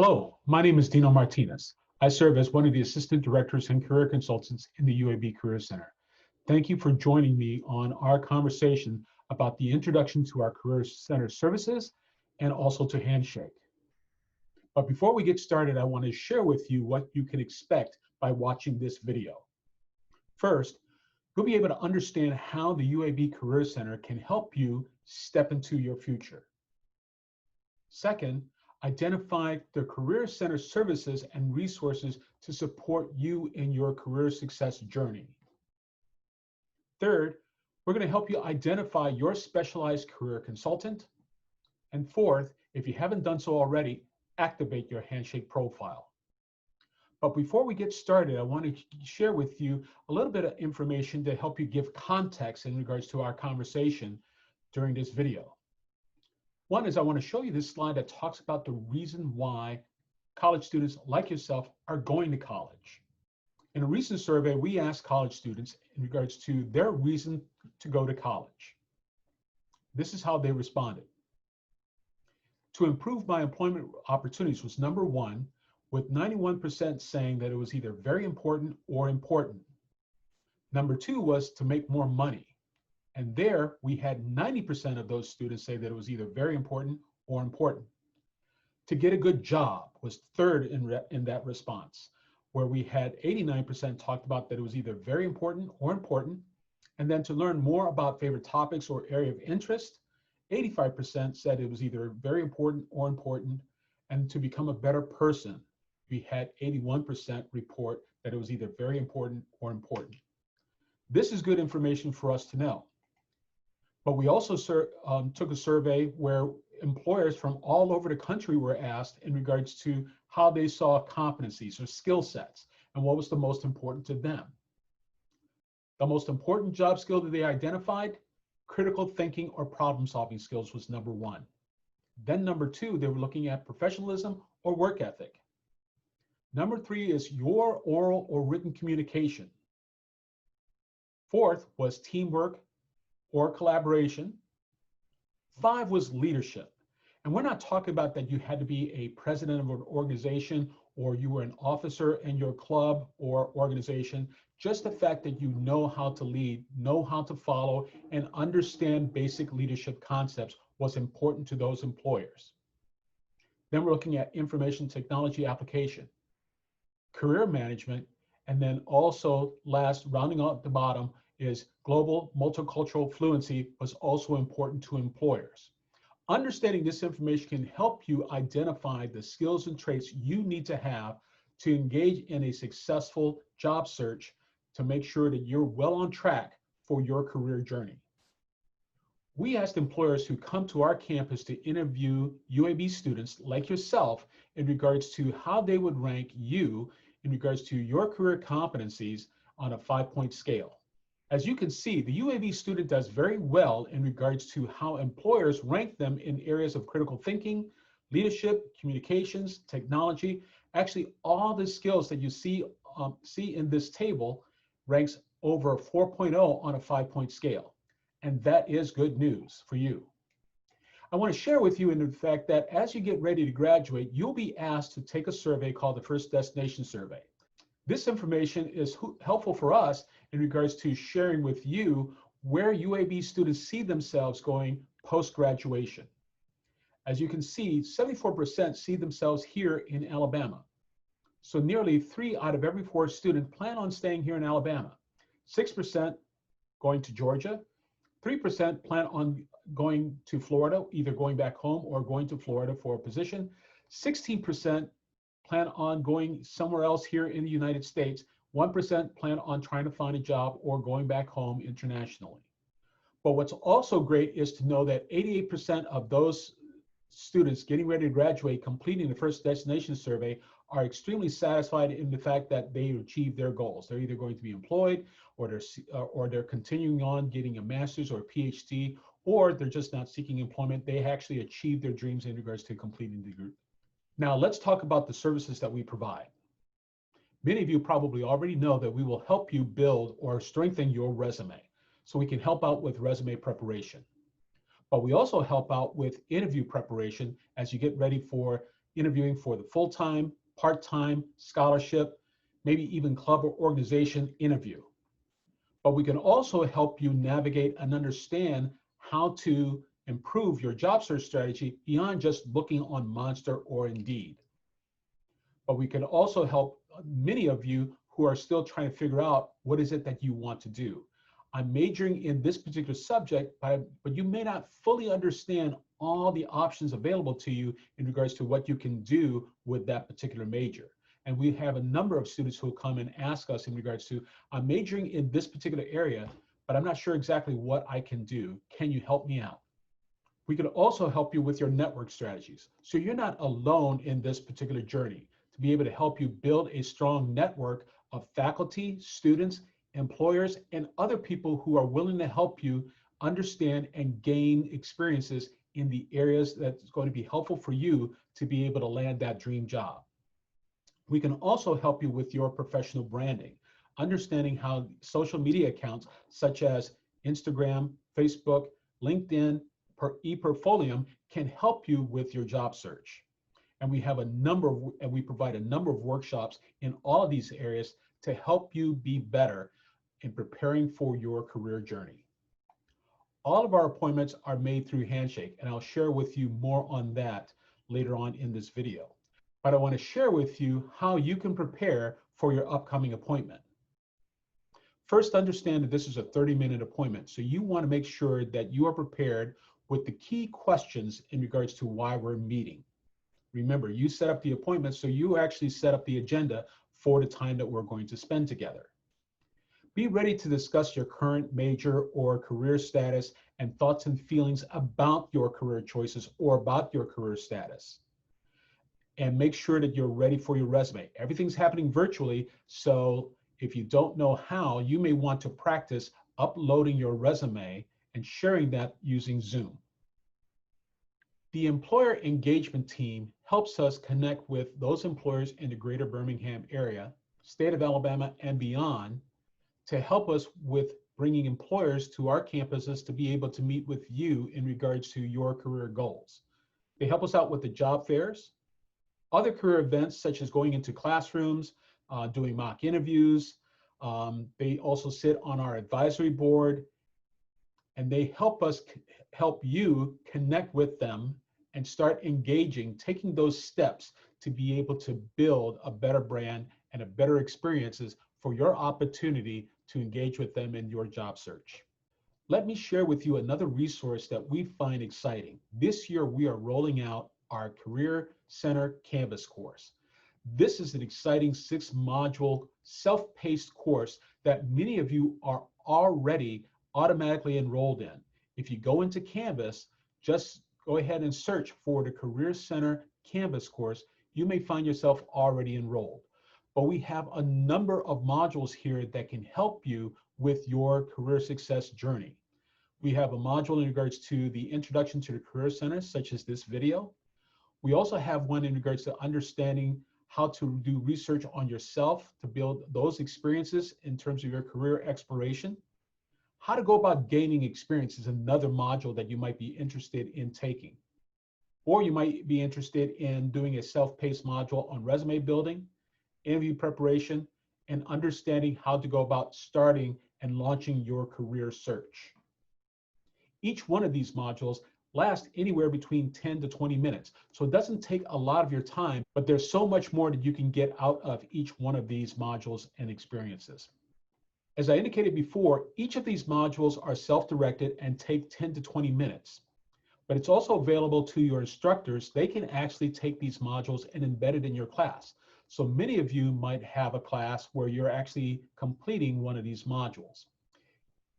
Hello, my name is Dino Martinez. I serve as one of the assistant directors and career consultants in the UAB Career Center. Thank you for joining me on our conversation about the introduction to our Career Center services and also to Handshake. But before we get started, I want to share with you what you can expect by watching this video. First, you'll be able to understand how the UAB Career Center can help you step into your future. Second, identify the Career Center services and resources to support you in your career success journey. Third, we're going to help you identify your specialized career consultant. And fourth, if you haven't done so already, activate your Handshake profile. But before we get started, I want to share with you a little bit of information to help you give context in regards to our conversation during this video. One is I want to show you this slide that talks about the reason why college students like yourself are going to college. In a recent survey, we asked college students in regards to their reason to go to college. This is how they responded. To improve my employment opportunities was number one, with 91% saying that it was either very important or important. Number two was to make more money. And there we had 90% of those students say that it was either very important or important. To get a good job was third in that response, where we had 89% talked about that it was either very important or important. And then to learn more about favorite topics or area of interest, 85% said it was either very important or important. And to become a better person, we had 81% report that it was either very important or important. This is good information for us to know. But we also took a survey where employers from all over the country were asked in regards to how they saw competencies or skill sets and what was the most important to them. The most important job skill that they identified, critical thinking or problem solving skills was number one. Then number two, they were looking at professionalism or work ethic. Number three is your oral or written communication. Fourth was teamwork or collaboration. Five was leadership. And we're not talking about that you had to be a president of an organization or you were an officer in your club or organization. Just the fact that you know how to lead, know how to follow, and understand basic leadership concepts was important to those employers. Then we're looking at information technology application, career management, and then also last, rounding out the bottom, is global multicultural fluency was also important to employers. Understanding this information can help you identify the skills and traits you need to have to engage in a successful job search to make sure that you're well on track for your career journey. We asked employers who come to our campus to interview UAB students like yourself in regards to how they would rank you in regards to your career competencies on a 5-point scale. As you can see, the UAB student does very well in regards to how employers rank them in areas of critical thinking, leadership, communications, technology. Actually, all the skills that you see in this table ranks over 4.0 on a 5-point scale. And that is good news for you. I want to share with you in the fact that as you get ready to graduate, you'll be asked to take a survey called the First Destination Survey. This information is helpful for us in regards to sharing with you where UAB students see themselves going post-graduation. As you can see, 74% see themselves here in Alabama. So nearly 3 out of every 4 students plan on staying here in Alabama. 6% going to Georgia, 3% plan on going to Florida, either going back home or going to Florida for a position. 16% plan on going somewhere else here in the United States. 1% plan on trying to find a job or going back home internationally. But what's also great is to know that 88% of those students getting ready to graduate, completing the First Destination Survey, are extremely satisfied in the fact that they achieved their goals. They're either going to be employed or they're continuing on getting a master's or a PhD, or they're just not seeking employment. They actually achieved their dreams in regards to completing the degree. Now let's talk about the services that we provide. Many of you probably already know that we will help you build or strengthen your resume. So we can help out with resume preparation. But we also help out with interview preparation as you get ready for interviewing for the full-time, part-time, scholarship, maybe even club or organization interview. But we can also help you navigate and understand how to improve your job search strategy beyond just looking on Monster or Indeed. But we can also help many of you who are still trying to figure out what is it that you want to do. I'm majoring in this particular subject, but you may not fully understand all the options available to you in regards to what you can do with that particular major. And we have a number of students who come and ask us in regards to, I'm majoring in this particular area, but I'm not sure exactly what I can do. Can you help me out? We can also help you with your network strategies. So you're not alone in this particular journey, to be able to help you build a strong network of faculty, students, employers, and other people who are willing to help you understand and gain experiences in the areas that's going to be helpful for you to be able to land that dream job. We can also help you with your professional branding, understanding how social media accounts such as Instagram, Facebook, LinkedIn, ePortfolio can help you with your job search. And we have we provide a number of workshops in all of these areas to help you be better in preparing for your career journey. All of our appointments are made through Handshake, and I'll share with you more on that later on in this video. But I want to share with you how you can prepare for your upcoming appointment. First, understand that this is a 30-minute appointment, so you want to make sure that you are prepared with the key questions in regards to why we're meeting. Remember, you set up the appointment, so you actually set up the agenda for the time that we're going to spend together. Be ready to discuss your current major or career status and thoughts and feelings about your career choices or about your career status. And make sure that you're ready for your resume. Everything's happening virtually, so if you don't know how, you may want to practice uploading your resume and sharing that using Zoom. The employer engagement team helps us connect with those employers in the greater Birmingham area, state of Alabama, and beyond to help us with bringing employers to our campuses to be able to meet with you in regards to your career goals. They help us out with the job fairs, other career events such as going into classrooms, doing mock interviews. They also sit on our advisory board, and they help you connect with them and start engaging, taking those steps to be able to build a better brand and a better experiences for your opportunity to engage with them in your job search. Let me share with you another resource that we find exciting. This year, we are rolling out our Career Center Canvas course. This is an exciting 6-module self-paced course that many of you are already automatically enrolled in. If you go into Canvas, just go ahead and search for the Career Center Canvas course. You may find yourself already enrolled. But we have a number of modules here that can help you with your career success journey. We have a module in regards to the introduction to the Career Center, such as this video. We also have one in regards to understanding how to do research on yourself to build those experiences in terms of your career exploration. How to go about gaining experience is another module that you might be interested in taking. Or you might be interested in doing a self-paced module on resume building, interview preparation, and understanding how to go about starting and launching your career search. Each one of these modules lasts anywhere between 10 to 20 minutes. So it doesn't take a lot of your time, but there's so much more that you can get out of each one of these modules and experiences. As I indicated before, each of these modules are self-directed and take 10 to 20 minutes. But it's also available to your instructors. They can actually take these modules and embed it in your class. So many of you might have a class where you're actually completing one of these modules.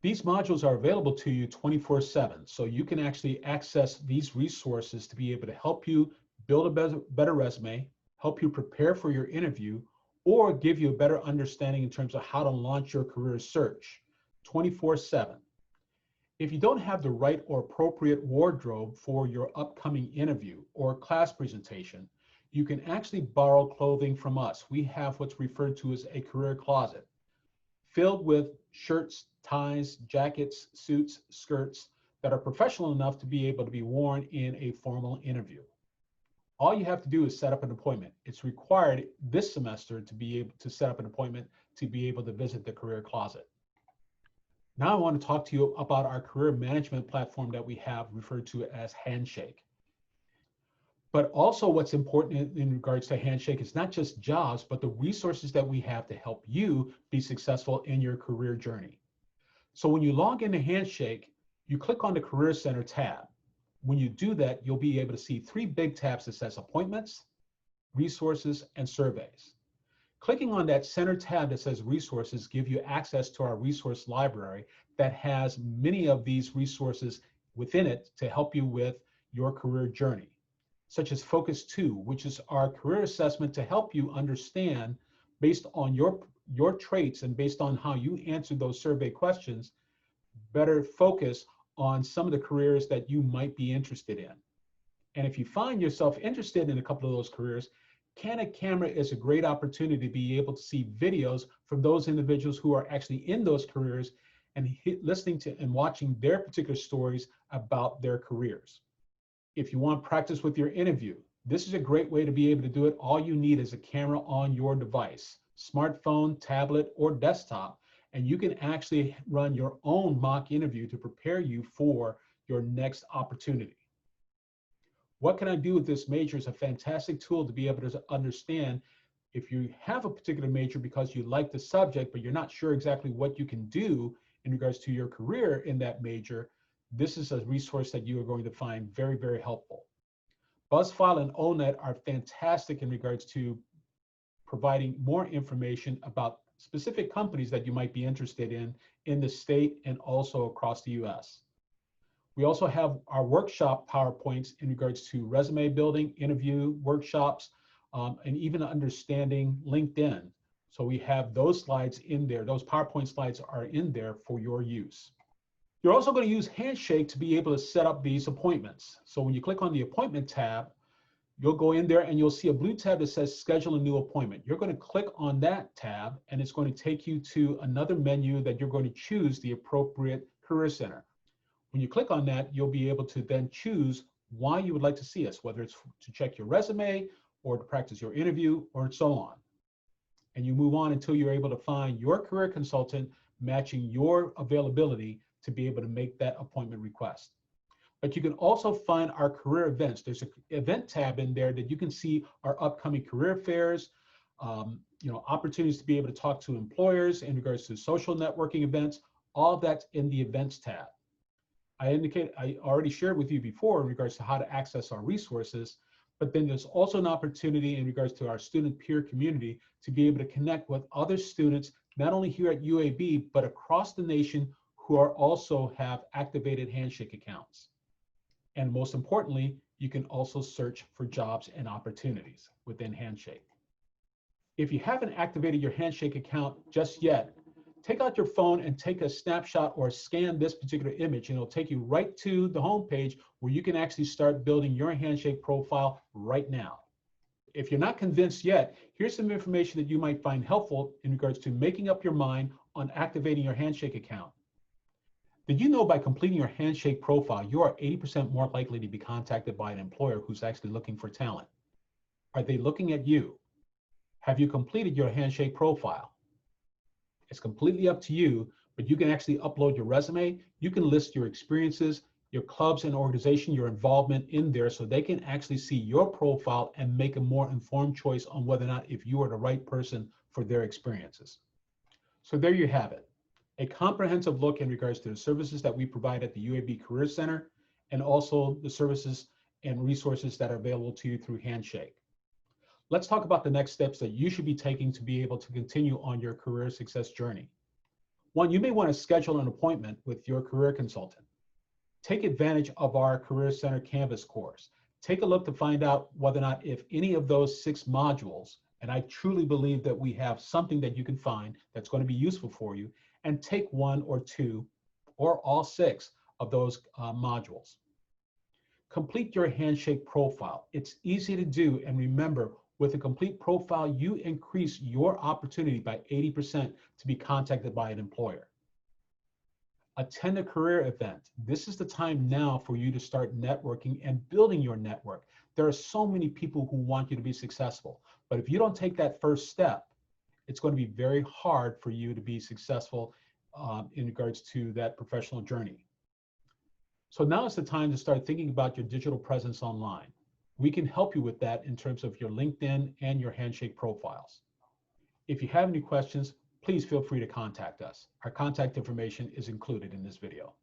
These modules are available to you 24/7, so you can actually access these resources to be able to help you build a better resume, help you prepare for your interview, or give you a better understanding in terms of how to launch your career search 24/7. If you don't have the right or appropriate wardrobe for your upcoming interview or class presentation, you can actually borrow clothing from us. We have what's referred to as a career closet, filled with shirts, ties, jackets, suits, skirts that are professional enough to be able to be worn in a formal interview. All you have to do is set up an appointment. It's required this semester to be able to set up an appointment to be able to visit the career closet. Now I want to talk to you about our career management platform that we have referred to as Handshake. But also what's important in regards to Handshake is not just jobs, but the resources that we have to help you be successful in your career journey. So when you log into Handshake, you click on the Career Center tab. When you do that, you'll be able to see three big tabs that says Appointments, Resources, and Surveys. Clicking on that center tab that says Resources gives you access to our resource library that has many of these resources within it to help you with your career journey, such as Focus 2, which is our career assessment to help you understand, based on your traits and based on how you answer those survey questions, better focus on some of the careers that you might be interested in. And if you find yourself interested in a couple of those careers, Candid Camera is a great opportunity to be able to see videos from those individuals who are actually in those careers and listening to and watching their particular stories about their careers. If you want practice with your interview, this is a great way to be able to do it. All you need is a camera on your device, smartphone, tablet, or desktop, and you can actually run your own mock interview to prepare you for your next opportunity. What can I do with this major is a fantastic tool to be able to understand if you have a particular major because you like the subject, but you're not sure exactly what you can do in regards to your career in that major. This is a resource that you are going to find very, very helpful. BuzzFile and ONET are fantastic in regards to providing more information about specific companies that you might be interested in the state and also across the US. We also have our workshop PowerPoints in regards to resume building, interview workshops, and even understanding LinkedIn. So we have those slides in there. Those PowerPoint slides are in there for your use. You're also going to use Handshake to be able to set up these appointments. So when you click on the appointment tab, you'll go in there and you'll see a blue tab that says schedule a new appointment. You're going to click on that tab and it's going to take you to another menu that you're going to choose the appropriate career center. When you click on that, you'll be able to then choose why you would like to see us, whether it's to check your resume or to practice your interview or so on. And you move on until you're able to find your career consultant matching your availability to be able to make that appointment request. But you can also find our career events. There's an event tab in there that you can see our upcoming career fairs, opportunities to be able to talk to employers in regards to social networking events. All of that's in the events tab. I already shared with you before in regards to how to access our resources, but then there's also an opportunity in regards to our student peer community to be able to connect with other students, not only here at UAB, but across the nation who are also have activated Handshake accounts. And most importantly, you can also search for jobs and opportunities within Handshake. If you haven't activated your Handshake account just yet, take out your phone and take a snapshot or scan this particular image, and it'll take you right to the home page where you can actually start building your Handshake profile right now. If you're not convinced yet, here's some information that you might find helpful in regards to making up your mind on activating your Handshake account. Did you know by completing your Handshake profile, you are 80% more likely to be contacted by an employer who's actually looking for talent? Are they looking at you? Have you completed your Handshake profile? It's completely up to you, but you can actually upload your resume. You can list your experiences, your clubs and organization, your involvement in there so they can actually see your profile and make a more informed choice on whether or not if you are the right person for their experiences. So there you have it. A comprehensive look in regards to the services that we provide at the UAB Career Center and also the services and resources that are available to you through Handshake. Let's talk about the next steps that you should be taking to be able to continue on your career success journey. One, you may want to schedule an appointment with your career consultant. Take advantage of our Career Center Canvas course. Take a look to find out whether or not if any of those 6 modules, and I truly believe that we have something that you can find that's going to be useful for you, and take 1 or 2 or all 6 of those modules. Complete your Handshake profile. It's easy to do, and remember, with a complete profile, you increase your opportunity by 80% to be contacted by an employer. Attend a career event. This is the time now for you to start networking and building your network. There are so many people who want you to be successful, but if you don't take that first step, it's going to be very hard for you to be successful in regards to that professional journey. So now is the time to start thinking about your digital presence online. We can help you with that in terms of your LinkedIn and your Handshake profiles. If you have any questions, please feel free to contact us. Our contact information is included in this video.